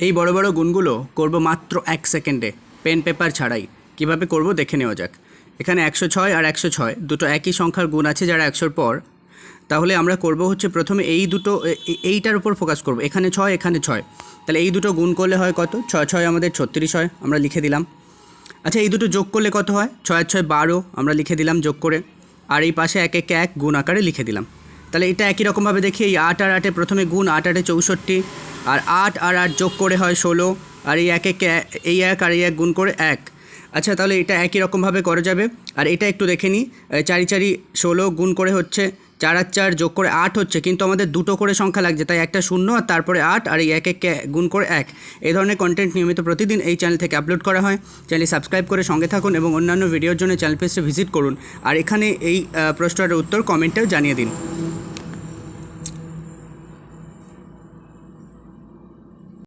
এই বড় বড় গুণগুলো করব মাত্র 1 সেকেন্ডে, পেন পেপার ছাড়াই। কিভাবে করব দেখে নেওয়া যাক। এখানে 106 আর 106 দুটো একই সংখ্যার গুণ আছে যারা 100-র পর। তাহলে আমরা করব হচ্ছে প্রথমে এই দুটো এইটার উপর ফোকাস করব। এখানে 6, এখানে 6, তাহলে এই দুটো গুণ করলে হয় কত? 6 6 আমাদের 36 হয়, আমরা লিখে দিলাম। আচ্ছা, এই দুটো যোগ করলে কত হয়? 6 আর 6 12, আমরা লিখে দিলাম যোগ করে। আর এই পাশে 1 1 1 গুণ আকারে লিখে দিলাম। তাহলে এটা একই রকমভাবে দেখি, এই 8 আর 8-এ প্রথমে গুণ, 8 8-এ 64, আর 8 আর 8 যোগ করে হয় 16, আর এই 1 1 এই 1 আর এই 1 গুণ করে 1। আচ্ছা, তাহলে এটা একই রকমভাবে করা যাবে। আর এটা একটু দেখে নিই, 4 4 16 গুণ করে হচ্ছে 4 আর 4 যোগ করে 8 হচ্ছে, কিন্তু আমাদের দুটো করে সংখ্যা লাগছে, তাই একটা 0 আর তারপরে 8 আর এই 1 1 গুণ করে 1। এই ধরনের কন্টেন্ট নিয়মিত প্রতিদিন এই চ্যানেল থেকে আপলোড করা হয়। চ্যানেল সাবস্ক্রাইব করে সঙ্গে থাকুন এবং অন্যান্য ভিডিওর জন্য চ্যানেল পেজে ভিজিট করুন। আর এখানে এই প্রশ্নটার উত্তর কমেন্টেও জানিয়ে দিন।